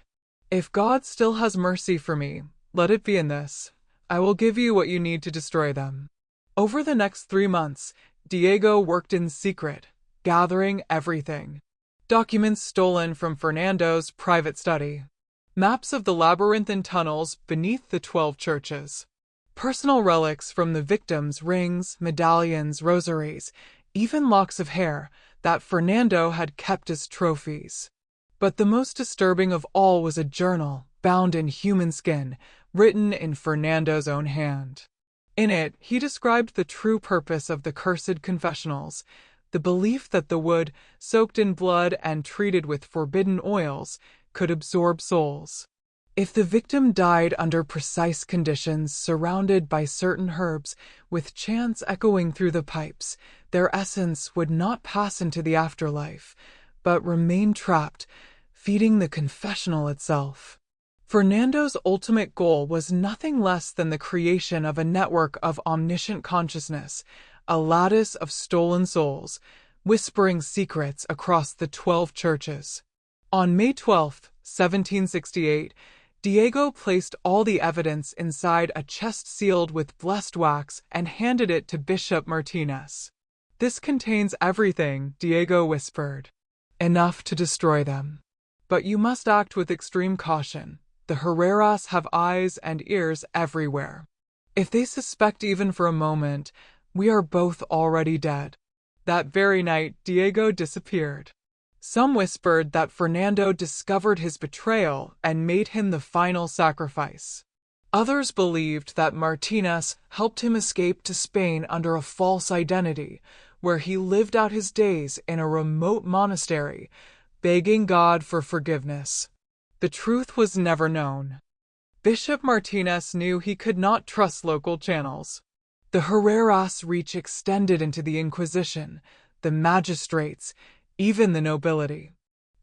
If God still has mercy for me, let it be in this. I will give you what you need to destroy them." Over the next 3 months, Diego worked in secret, gathering everything. Documents stolen from Fernando's private study. Maps of the labyrinthine tunnels beneath the 12 churches. Personal relics from the victims, rings, medallions, rosaries, even locks of hair that Fernando had kept as trophies. But the most disturbing of all was a journal, bound in human skin, written in Fernando's own hand. In it, he described the true purpose of the cursed confessionals, the belief that the wood, soaked in blood and treated with forbidden oils, could absorb souls. If the victim died under precise conditions, surrounded by certain herbs, with chants echoing through the pipes, their essence would not pass into the afterlife, but remain trapped, feeding the confessional itself. Fernando's ultimate goal was nothing less than the creation of a network of omniscient consciousness, a lattice of stolen souls, whispering secrets across the 12 churches. On May 12, 1768, Diego placed all the evidence inside a chest sealed with blessed wax and handed it to Bishop Martinez. "This contains everything," Diego whispered. "Enough to destroy them. But you must act with extreme caution. The Herreras have eyes and ears everywhere. If they suspect even for a moment, we are both already dead." That very night, Diego disappeared. Some whispered that Fernando discovered his betrayal and made him the final sacrifice. Others believed that Martinez helped him escape to Spain under a false identity, where he lived out his days in a remote monastery, begging God for forgiveness. The truth was never known. Bishop Martinez knew he could not trust local channels. The Herreras' reach extended into the Inquisition, the magistrates, even the nobility.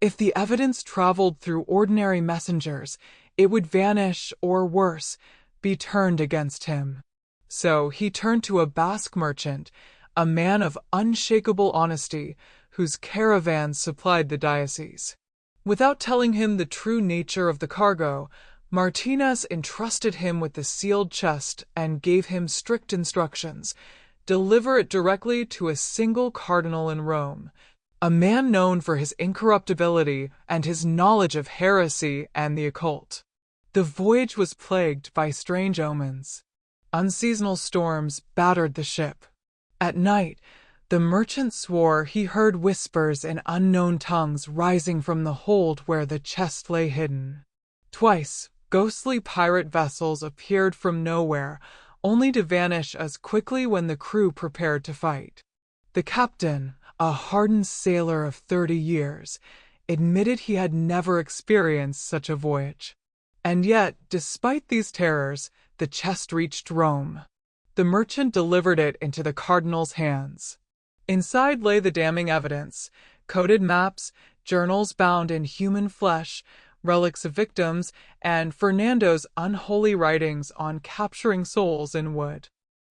If the evidence traveled through ordinary messengers, it would vanish or, worse, be turned against him. So he turned to a Basque merchant, a man of unshakable honesty, whose caravans supplied the diocese. Without telling him the true nature of the cargo, Martinez entrusted him with the sealed chest and gave him strict instructions: deliver it directly to a single cardinal in Rome, a man known for his incorruptibility and his knowledge of heresy and the occult. The voyage was plagued by strange omens. Unseasonal storms battered the ship. At night, the merchant swore he heard whispers in unknown tongues rising from the hold where the chest lay hidden. Twice, ghostly pirate vessels appeared from nowhere, only to vanish as quickly when the crew prepared to fight. The captain, a hardened sailor of 30 years, admitted he had never experienced such a voyage. And yet, despite these terrors, the chest reached Rome. The merchant delivered it into the cardinal's hands. Inside lay the damning evidence: coded maps, journals bound in human flesh, relics of victims, and Fernando's unholy writings on capturing souls in wood.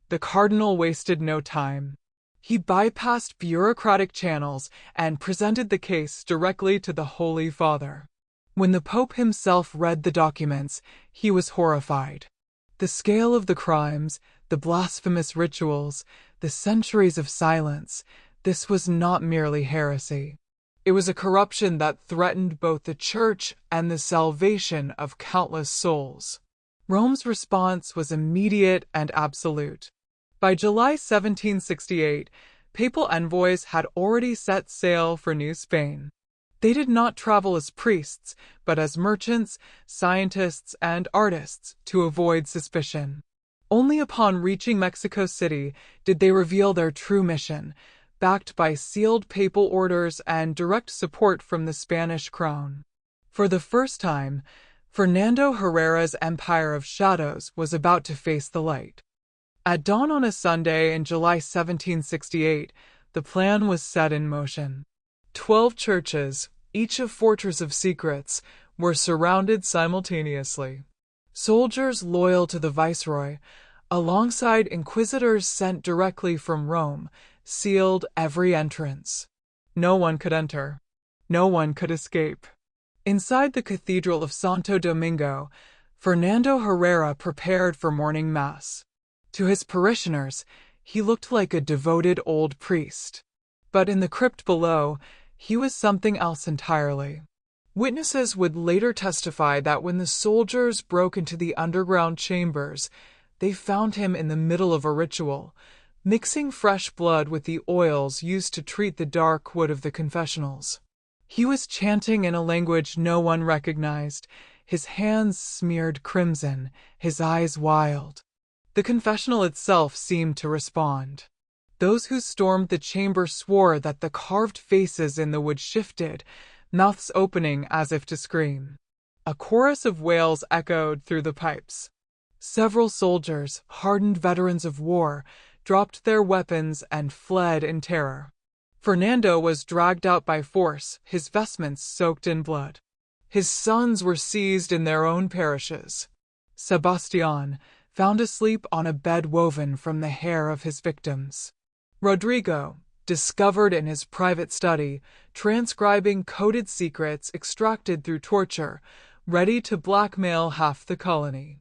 The cardinal wasted no time. He bypassed bureaucratic channels and presented the case directly to the Holy Father. When the Pope himself read the documents, he was horrified. The scale of the crimes, the blasphemous rituals, the centuries of silence, this was not merely heresy. It was a corruption that threatened both the Church and the salvation of countless souls. Rome's response was immediate and absolute. By July 1768, papal envoys had already set sail for New Spain. They did not travel as priests, but as merchants, scientists, and artists to avoid suspicion. Only upon reaching Mexico City did they reveal their true mission, backed by sealed papal orders and direct support from the Spanish crown. For the first time, Fernando Herrera's empire of shadows was about to face the light. At dawn on a Sunday in July 1768, the plan was set in motion. 12 churches, each a fortress of secrets, were surrounded simultaneously. Soldiers loyal to the viceroy, alongside inquisitors sent directly from Rome, sealed every entrance. No one could enter. No one could escape. Inside the Cathedral of Santo Domingo, Fernando Herrera prepared for morning mass. To his parishioners, he looked like a devoted old priest. But in the crypt below, he was something else entirely. Witnesses would later testify that when the soldiers broke into the underground chambers, they found him in the middle of a ritual, mixing fresh blood with the oils used to treat the dark wood of the confessionals. He was chanting in a language no one recognized, his hands smeared crimson, his eyes wild. The confessional itself seemed to respond. Those who stormed the chamber swore that the carved faces in the wood shifted, mouths opening as if to scream. A chorus of wails echoed through the pipes. Several soldiers, hardened veterans of war, dropped their weapons and fled in terror. Fernando was dragged out by force, his vestments soaked in blood. His sons were seized in their own parishes. Sebastián, found asleep on a bed woven from the hair of his victims. Rodrigo, discovered in his private study, transcribing coded secrets extracted through torture, ready to blackmail half the colony.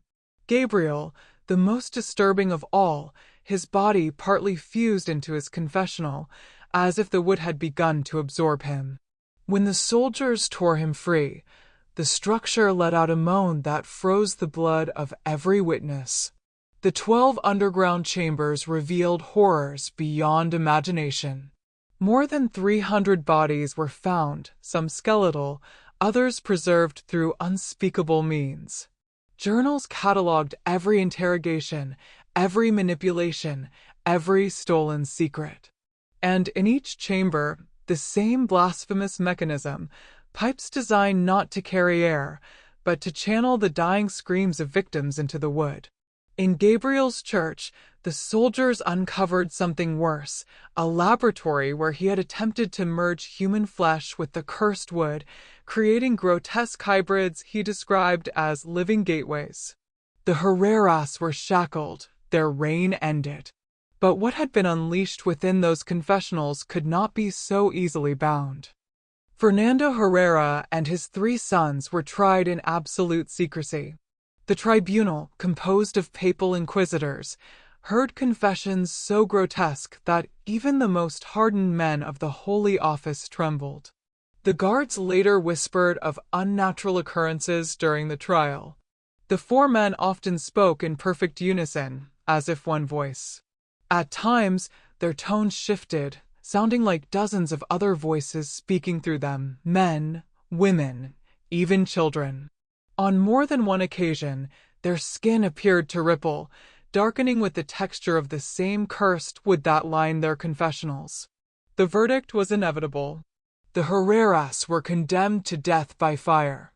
Gabriel, the most disturbing of all, his body partly fused into his confessional, as if the wood had begun to absorb him. When the soldiers tore him free, the structure let out a moan that froze the blood of every witness. The 12 underground chambers revealed horrors beyond imagination. More than 300 bodies were found, some skeletal, others preserved through unspeakable means. Journals cataloged every interrogation, every manipulation, every stolen secret. And in each chamber, the same blasphemous mechanism, pipes designed not to carry air, but to channel the dying screams of victims into the wood. In Gabriel's church, the soldiers uncovered something worse, a laboratory where he had attempted to merge human flesh with the cursed wood, creating grotesque hybrids he described as living gateways. The Herreras were shackled, their reign ended. But what had been unleashed within those confessionals could not be so easily bound. Fernando Herrera and his 3 sons were tried in absolute secrecy. The tribunal, composed of papal inquisitors, heard confessions so grotesque that even the most hardened men of the Holy Office trembled. The guards later whispered of unnatural occurrences during the trial. The 4 men often spoke in perfect unison, as if one voice. At times, their tones shifted, sounding like dozens of other voices speaking through them, men, women, even children. On more than one occasion, their skin appeared to ripple, darkening with the texture of the same cursed wood that lined their confessionals. The verdict was inevitable. The Herreras were condemned to death by fire.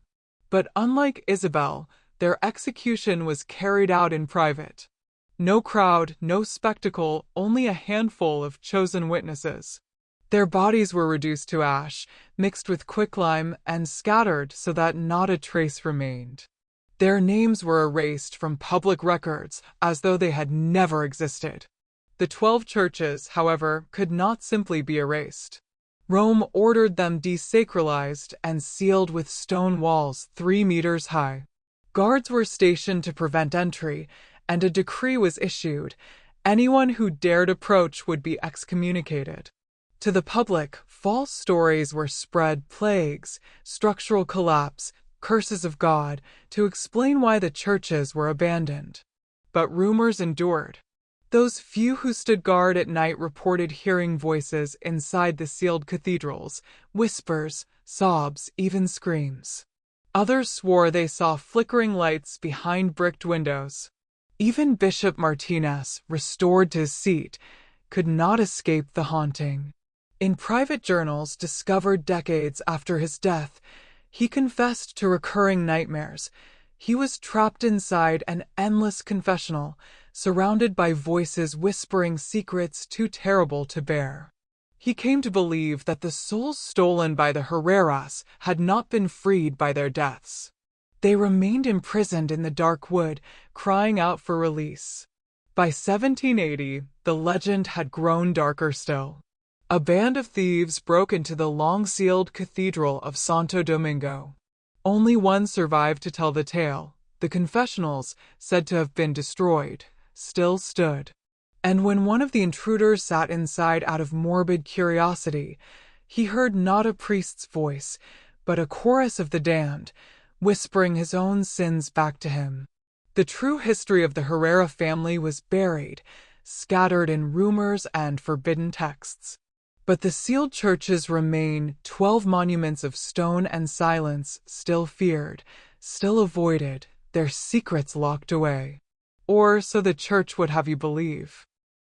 But unlike Isabel, their execution was carried out in private. No crowd, no spectacle, only a handful of chosen witnesses. Their bodies were reduced to ash, mixed with quicklime, and scattered so that not a trace remained. Their names were erased from public records as though they had never existed. The 12 churches, however, could not simply be erased. Rome ordered them desacralized and sealed with stone walls 3 meters high. Guards were stationed to prevent entry, and a decree was issued. Anyone who dared approach would be excommunicated. To the public, false stories were spread, plagues, structural collapse, curses of God, to explain why the churches were abandoned. But rumors endured. Those few who stood guard at night reported hearing voices inside the sealed cathedrals, whispers, sobs, even screams. Others swore they saw flickering lights behind bricked windows. Even Bishop Martinez, restored to his seat, could not escape the haunting. In private journals discovered decades after his death, he confessed to recurring nightmares. He was trapped inside an endless confessional, surrounded by voices whispering secrets too terrible to bear. He came to believe that the souls stolen by the Herreras had not been freed by their deaths. They remained imprisoned in the dark wood, crying out for release. By 1780, the legend had grown darker still. A band of thieves broke into the long-sealed Cathedral of Santo Domingo. Only one survived to tell the tale. The confessionals, said to have been destroyed, still stood. And when one of the intruders sat inside out of morbid curiosity, he heard not a priest's voice, but a chorus of the damned, whispering his own sins back to him. The true history of the Herrera family was buried, scattered in rumors and forbidden texts. But the sealed churches remain, 12 monuments of stone and silence, still feared, still avoided, their secrets locked away. Or so the church would have you believe.